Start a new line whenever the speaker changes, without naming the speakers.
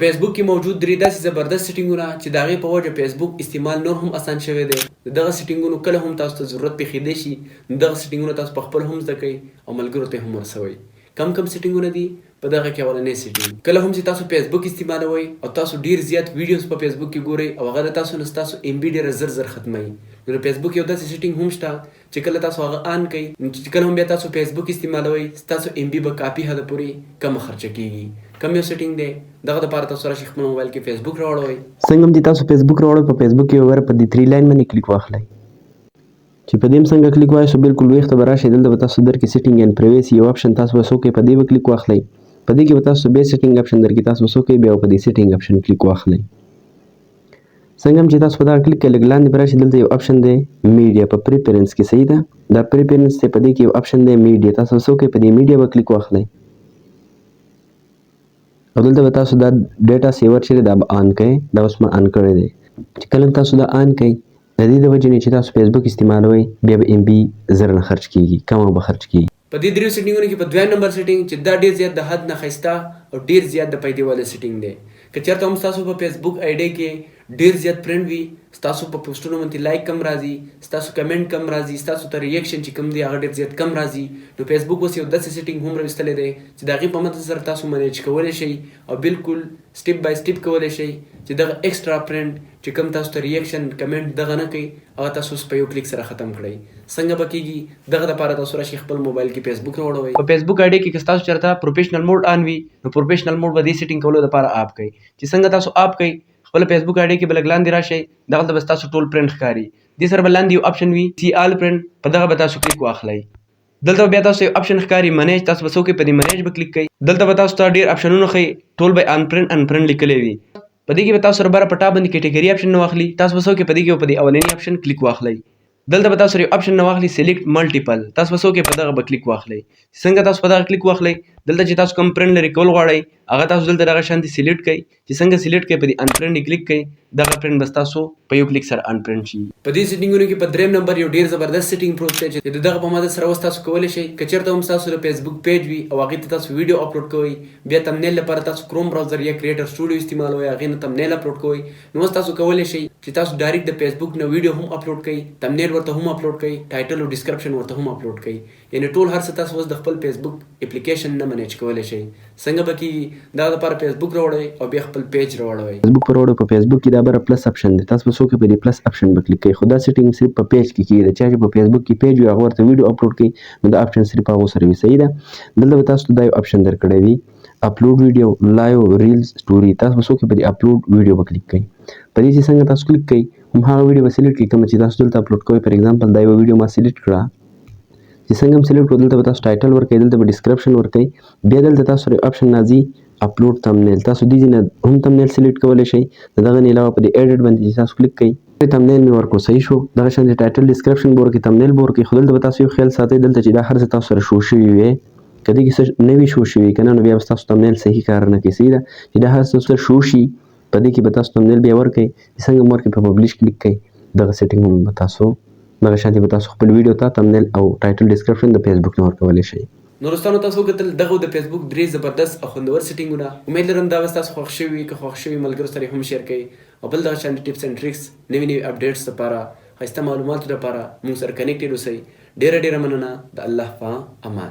فیسبوک کې موجود درې داسې زبردست سیټینګونه چې د هغې په وجه فیسبوک استعمال نور هم اسان شوی دی. د دغه سیټینګونو کله هم تاسو ته ضرورت پېښېدی شي نو دغه سیټینګونه تاسو په خپل هم زده کوئ او ملګرو ته هم ورسوئ. کم سیټینګونه دي په دغه کې اولنی سیټینګ کله هم چې تاسو فیسبوک استعمالوئ او تاسو ډیر زیات ویډیوز په فیسبوک کې ګورئ او هغه د تاسو نه ستاسو ام بي ډېره زر ختموي نو د فیسبوک یو داسې سیټینګ هم شته چې کله تاسو هغه آن کوئ نو چې کله هم بیا تاسو فیسبوک استعمالوئ ستاسو ام بي به کافي حده پورې کمه خرچه کیږي. کم یو سیټینګ دی دغه دپاره تاسو راشئ خپل موبایل کې فیسبوک راوړئ.
څنګه هم چې تاسو فیسبوک راوړئ په فیسبوک کې وګوره په دې 3 لاین باندې کلیک واخلئ. چې په دې څنګه کلیک وایسو بالکل ویښته به راشئ. دلته به تاسو درکړي سیټینګ اینډ پرایویسي یو اپشن تاسو به څوکئ په دې به کلیک واخلئ. په دې کې به تاسو بیا سیټینګ اپشن درکړي تاسو به څوکئ بیا په دې سیټینګ اپشن کلیک واخلئ. څنګه هم چې تاسو په دغه کلیک کړئ لږ لاندې به راشئ. دلته یو اپشن دی میډیا په پریفرنس کې صحیح ده دا پریفرنس دی په دې کې یو اپشن دی میډیا تاسو به څوکئ په دې میډیا به کلیک واخلئ او دلته به تاسو دا ډیټا سیور چې دا به آن کړئ دا اوس ما آن کړی دی. چې کله تاسو دا آن کړئ د دې د وجې نه چې تاسو فیسبوک استعمالوئ بیا به ام بي زر نه خرچ کیږي کمه به خرچ کیږي.
په دې دریو سیټینګونو کې په دویم نمبر سیټینګ چې دا ډیر زیات د حد نه ښایسته او ډیر زیات د پیدې والا سیټینګ دی. که چېرته هم ستاسو په فیسبوک آی ډي کې ډیر زیات فرینډ وي ستاسو په پوسټونو باندې لایک کم راځي ستاسو کمنټ کم راځي ستاسو ته ریاکشن چې کم دی هغه ډیر زیات کم راځي نو فیسبوک اوس یو داسې سیټینګ هم راویستلی دی چې د هغې په مدد سره تاسو منیج کولی شئ او بالکل سټیپ بای سټیپ کولی شئ چې دغه ایکسټرا فرینډ چې کوم تاسو ته ریاکشن کمنټ دغه نه کوي هغه تاسو اوس په یو کلیک سره ختم کړئ. څنګه به کیږي دغه دپاره تاسو راشئ خپل موبایل کې فیسبوک راوړئ. په فیسبوک آی ډي کې که ستاسو چېرته پروفیشنل موډ آن وي نو پروفیشنل موډ به دې سیټینګ کولو دپاره آپ کړئ. چې څنګه تاسو آپ کړئ خپل فیسبوک آی ډي کې به لږ لاندې راشئ دغلته به ستاسو ټول فرینډ ښکاري دې سره به لاندې یو اپشن وي سی آل فرینډ په دغه به تاسو کلیک واخلئ. دلته بیا تاسو یو اپشن ښکاري منیج تاسو به څوکئ په دې منیج به کلیک کوئ. دلته به تاسو ته ډېر اپشنونه ښیي ټول به ان فرینډ لیکلی وي. په دې کې به تاسو سره بره په ټاپ باندې کیټګري اپشن نه واخلي تاسو به څوکئ په دې کې په دې اولني اپشن کلیک واخلئ. دلته به تاسو سره یو اپشن نه واخلي سلیکټ ملټیپل تاسو به څوکئ په دغه به کلیک واخلئ. څنګه تاسو په دغه کلیک واخلئ دلته چې تاسو کوم فرینډ لرې کول غواړئ هغه تاسو دلته دغه شانتې سلیکټ کړئ. چې څنګه سلیکټ کړئ په دې ان فرینډ کلیک کړئ دغه فرینډ به ستاسو په یو کلیک سره ان فرینډ شي. په دې سیټینګونو کې په دریم نمبر یو ډیر زبردست سیټینګ پروت دی چې د دغه په مدد سره اوس تاسو کولی شئ که چېرته هم ستاسو د فیسبوک پیج وي او هغې ته تاسو ویډیو اپلوډ کوئ بیا تمنیل لپاره تاسو کروم براوزر یا کریټر سټوډیو استعمالوئ هغې نه تمنیل اپلوډ کوئ نو اوس تاسو کولی شئ چې تاسو ډایرکټ د فیسبوک نه ویډیو هم اپلوډ کړئ تمنیل ورته هم اپلوډ کړئ ټایټل او ډسکرپشن ورته هم اپلوډ کړئ. یعنې ټول هر څه تاسو اوس د خپل فیسبوک اپلیکیشن نه منیج کولی شئ. څنګه به کېږي دغه دپاره فیسبوک راوړئ او بیا خپل پیج راوړئ.
فیسبوک پر وړو په فیسبوک کې دا بره پلس اپشن دی تاسو به څوکئ په دې پلس اپشن به کلیک کوئ خو دا سیټینګ صرف په پیج کې کېږي چا چې په فیسبوک کې پیج وي هغه ورته ویډیو اپلوډ کوي نو دا اپشن صرف هغو سره وي صحیح ده. دلته به تاسو ته دا یو اپشن درکړی وي اپلوډ ویډیو لایو ریلز سټوري تاسو به څوکئ په دې اپلوډ ویډیو به کلیک کوئ. په دې چې څنګه تاسو کلیک کوئ هم هغه ویډیو به سلیکټ کړئ کومه چې تاسو دلته اپلوډ کوئ. فار ایګزامپل دا یوه ویډیو ما سلیکټ کړه چې څنګه هم سلیکټ کړو دلته به تاسو ټایټل ورکوئ دلته به ډسکرپشن ورکوئ بیا دلته تاسو سره اپشن راځي اپلوډ تمنیل تاسو دې نه هم تمنیل سلیکټ کولی شئ د دغه نه علاوه په دې ایډیټ باندې چې تاسو کلیک کوئ تمنیل مې ورکړو صحیح شو دغه شان ټایټل ډسکرپشن به ورکړئ تمنیل به ورکړئ خو دلته به تاسو یو خیال ساتئ دلته چې دا هر څه تاسو سره شو شوي وي که دې کې څه نه وي شو شوي که نه نو بیا به ستاسو تمنیل صحیح کار نه کوي صحیح ده چې دا هر څه سره شو شي په دې کې به تاسو تمنیل بیا ورکړئ چې څنګه هم ورکړئ په پبلش کلیک کوئ دغه سیټینګ هم به تاسو دغه شانتې به تاسو خپل ویډیو ته تمنیل او ټایټل ډسکرپشن د فیسبوک نه ورکولی شئ.
نو دوستانو تاسو وکتل دغه د فیسبوک درې زبردست او خوندور سیټینګونه امید لرم دا به ستاسو خوښ شوي وي که خوښ شوي ملګرو سره یې هم شیر کړئ او بل دغه شانتې ټپس اینډ ټریکس نوي نوي اپډیټس لپاره ښایسته معلوماتو لپاره موږ سره کنیکټډ اوسئ. ډېره مننه د الله په امان.